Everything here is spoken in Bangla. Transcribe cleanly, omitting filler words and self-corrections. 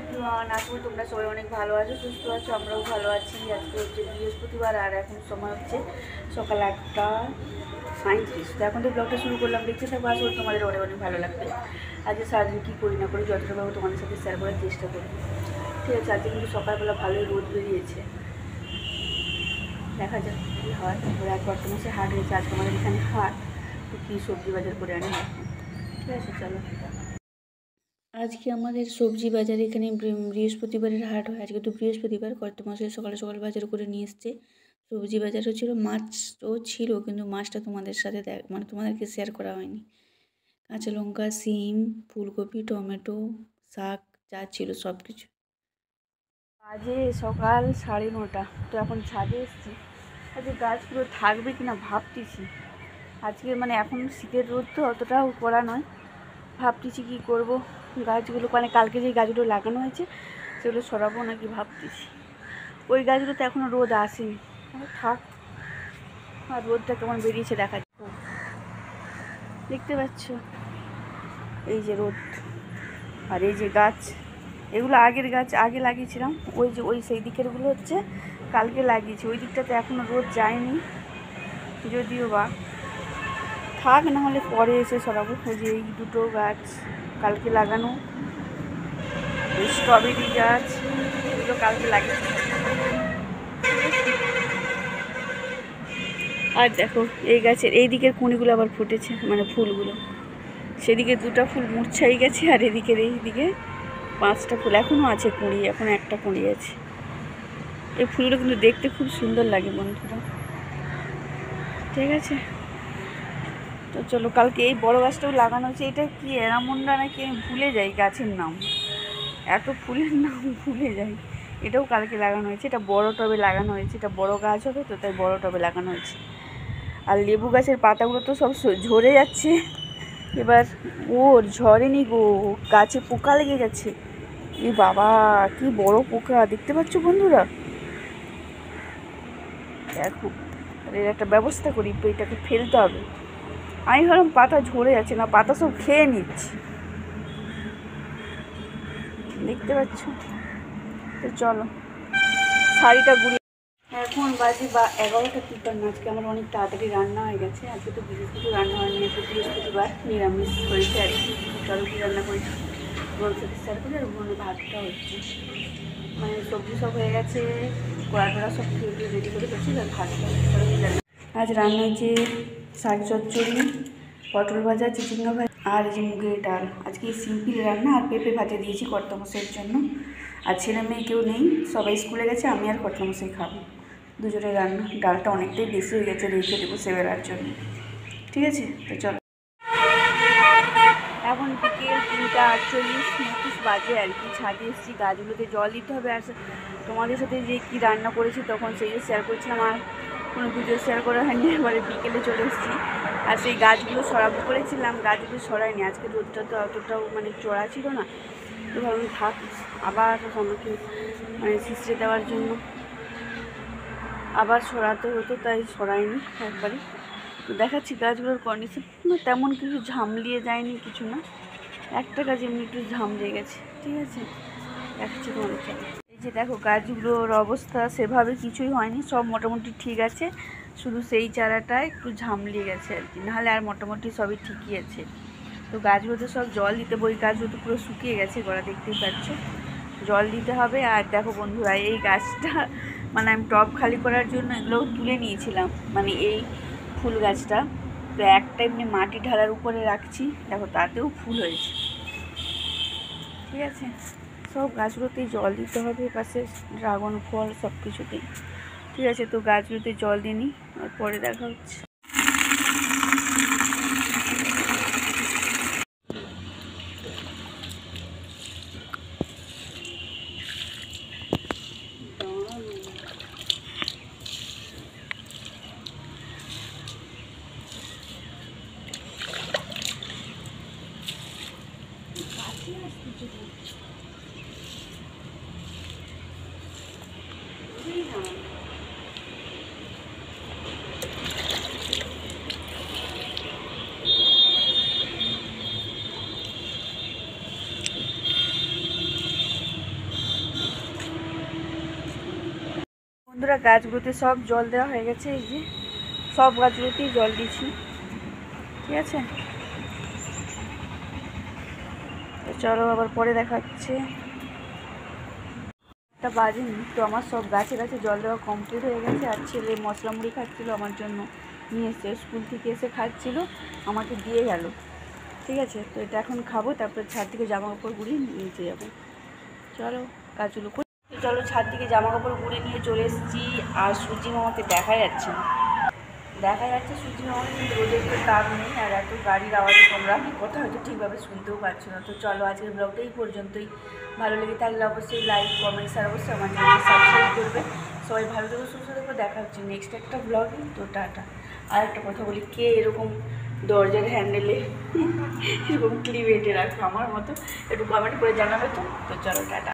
এভরিওয়ান, আশা করি তোমরা সবাই অনেক ভালো আছো, সুস্থ আছো। আমরাও ভালো আছি। আজকে হচ্ছে বৃহস্পতিবার আর এখন সময় হচ্ছে সকাল 8টা 37। তো এখন তো ব্লগটা শুরু করলাম, দেখতে থাকবো। আশা করি তোমাদের অনেক অনেক ভালো লাগবে। আজকে সারাদিন কী করি না করি যতটা পাবো তোমাদের সাথে শেয়ার করার চেষ্টা করি, ঠিক আছে। আজকে কিন্তু সকালবেলা ভালোই রোদ বেরিয়েছে, দেখা যাক কী হয়। এক বর্তমানে হাট হয়েছে, আজকে আমাদের এখানে হাট। তো কী সবজি বাজার করে আনে ঠিক আছে, চলো। আজকে আমাদের সবজি বাজার এখানে বৃহস্পতিবারের হাট হয়। আজকে তো বৃহস্পতিবার, কর্তামশাই সকালে সকাল বাজার করে নিয়ে এসছে। সবজি বাজারও ছিল, মাছও ছিল, কিন্তু মাছটা তোমাদের সাথে মানে তোমাদেরকে শেয়ার করা হয়নি। কাঁচা লঙ্কা, সিম, ফুলকপি, টমেটো, শাক যা ছিল সব কিছু। আজকে সকাল 9:30। তো এখন ছাদে এসেছি। আজকে গাছগুলো থাকবে কিনা ভাবতেছি। আজকে মানে এখন শীতের রোদ তো অতটাও করা নয়, ভাবতেছি কী করব। গাছগুলো মানে কালকে যে গাছগুলো লাগানো হয়েছে সেগুলো সরাবো নাকি ভাবতেছি। ওই গাছগুলোতে এখনও রোদ আসেনি, থাক। আর রোদটা কেমন বেরিয়েছে দেখা যাচ্ছে, দেখতে পাচ্ছ এই যে রোদ। আর এই যে গাছ, এগুলো আগের গাছ, আগে লাগিয়েছিলাম। ওই যে ওই সেই দিকেরগুলো হচ্ছে কালকে লাগিয়েছি, ওই দিকটাতে এখনও রোদ যায়নি, যদিও বা থাক, না হলে পরে এসে সরাবো। ওই যে এই দুটো গাছ কালকে লাগানো, স্ট্রবেরি গাছ, এগুলো কালকে লাগিয়েছি। আর দেখো এই গাছের এই দিকের কুঁড়িগুলো আবার ফুটেছে, মানে ফুলগুলো। সেদিকে দুটো ফুল মূর্ছাই গেছে, আর এদিকের এই দিকে 5টা ফুল এখনও আছে, কুঁড়ি এখন একটা কুঁড়ি আছে। এই ফুলগুলো কিন্তু দেখতে খুব সুন্দর লাগে বন্ধুরা, ঠিক আছে। তো চলো, কালকে এই বড় গাছটাও লাগানো হয়েছে। এটা কি এরামুন্ডা নাকি আমি ভুলে যাই গাছের নাম, এত ফুলের নাম ভুলে যাই। এটাও কালকে লাগানো হয়েছে, এটা বড় টবে লাগানো হয়েছে। এটা বড় গাছ হবে তো, তাই বড় টবে লাগানো হয়েছে। আর লেবু গাছের পাতাগুলো তো সব ঝরে যাচ্ছে। এবার ঝরেনি গো, গাছে পোকা লেগে গেছে। এ বাবা, কি বড় পোকা দেখতে পাচ্ছ বন্ধুরা, দেখো। এর একটা ব্যবস্থা করি, এটাকে ফেলতে হবে। আমি ভাবলাম পাতা ঝরে যাচ্ছে, না, পাতা সব খেয়ে নিচ্ছে, দেখতে পাচ্ছ। তো চলো শাড়িটা ঘুরিয়ে। এখন বাজে 11টা 53। আজকে আমার অনেক তাড়াতাড়ি রান্না হয়ে গেছে। আজকে তো কিছু রান্না হয়নি, আজকে বৃহস্পতিবার, নিরামিষ হয়েছে আর কি। চলো কী রান্না করেছি তোমার সাথে শেয়ার করি। আর ওখানে ভাতটা হচ্ছে, মানে সবজি সব হয়ে গেছে, কড়া সব খেয়ে রেডি করে গেছি। আর ভাতটা আজ রান্না হয়েছে শাক চচ্চড়ি, পটল ভাজা, চিচিঙ্গা ভাজা, আর এই যে মুগের ডাল। আজকে সিম্পল রান্না। আর পেঁপে ভাজা দিয়েছি কর্তামশাইয়ের জন্য। আর ছেলে মেয়ে কেউ নেই, সবাই স্কুলে গেছে, আমি আর কর্তামশাই খাবো, দুজনে রান্না। ডালটা অনেকটাই বেশি হয়ে গেছে, রেখে দেবো সেবেলার জন্য, ঠিক আছে। তো চলো, এখন বিকেল 3:48 নোটিশ বাজে আর কি। ছাদে এসেছি, গাছগুলোতে জল দিতে হবে। আর তোমাদের সাথে যে কী রান্না করেছি তখন সেই শেয়ার করছিলাম, আর কোনো ভিডিও শেয়ার করা হয়নি। এবারে বিকেলে চলে এসেছি, আর সেই গাছগুলো সরাবো করেছিলাম, গাছগুলো সরাইনি। আজকে রোদটা তো অতটাও মানে চড়া ছিল না, তো ভাবলাম থাক, আবার আমাকে মানে শিশড়ে দেওয়ার জন্য আবার সরাতে হতো, তাই সরাইনি একবারে। তো দেখাচ্ছি গাছগুলোর কন্ডিশন, তেমন কিছু ঝামলিয়ে যায়নি, কিছু না। একটা গাছ এমনি একটু ঝামলিয়ে গেছে, ঠিক আছে, দেখাচ্ছি তোমাদের। এই যে দেখো গাছগুলোর অবস্থা সেভাবে কিছুই হয়নি, সব মোটামুটি ঠিক আছে। শুধু সেই চারাটা একটু ঝামলিয়ে গেছে আর কি, নাহলে আর মোটামুটি সবই ঠিকই আছে। তো গাছগুলোতে সব জল দিতে, বই গাছগুলো তো পুরো শুকিয়ে গেছে গোড়া, দেখতেই পাচ্ছ, জল দিতে হবে। আর দেখো বন্ধুরা, এই গাছটা মানে আমি টব খালি করার জন্য এগুলো তুলে নিয়েছিলাম, মানে এই ফুল গাছটা। তো একটা এমনি মাটি ঢালার উপরে রাখছি, দেখো তাতেও ফুল হয়েছে, ঠিক আছে। সব গাছগুলোতেই জল দিতে হবে, পাশে ড্রাগন ফল সব কিছুতেই, ঠিক আছে। তো গাছগুলোতে জল দিয়ে নিই, আর পরে দেখা হচ্ছে। বন্ধুরা গাছগুলোতে সব জল দেওয়া হয়ে গেছে, এই যে সব গাছগুলোতেই জল দিচ্ছি, ঠিক আছে। তো চলো আবার পরে দেখাচ্ছে। একটা বাজেনি তো আমার সব গাছে গাছে জল দেওয়া কমপ্লিট হয়ে গেছে। আর ছেলে মশলা মুড়ি খাচ্ছিলো, আমার জন্য নিয়ে এসে স্কুল থেকে এসে খাচ্ছিলো, আমাকে দিয়ে গেল, ঠিক আছে। তো এটা এখন খাবো, তারপরে ছাদ থেকে জামা কাপড় গুড়িয়ে নিচে যাবো। চলো কাজগুলো করি। চলো ছাদ থেকে জামা কাপড় গুড়ে নিয়ে চলে এসেছি। আর সূর্যি মামাকে দেখা যাচ্ছে সূর্যি মামাকে, কিন্তু রোদের তো তাপ নেই। আর এত গাড়ির আওয়াজে তোমরা আমি কথা হয়তো ঠিকভাবে শুনতেও পারছো না। তো চলো আজকের ব্লগটা এই পর্যন্তই। ভালো লেগে থাকলে অবশ্যই লাইক কমেন্টস আর অবশ্যই আমার চ্যানেলকে সাবস্ক্রাইব করবে। সবাই ভালো থেকো, সুস্থ থেকো, দেখা হচ্ছে নেক্সট একটা ব্লগে। তো টাটা। আর একটা কথা বলি, কে এরকম দরজার হ্যান্ডেলে এরকম ক্লিপ এঁটে রাখো আমার মতো, একটু কমেন্ট করে জানাবে তো। তো চলো টাটা।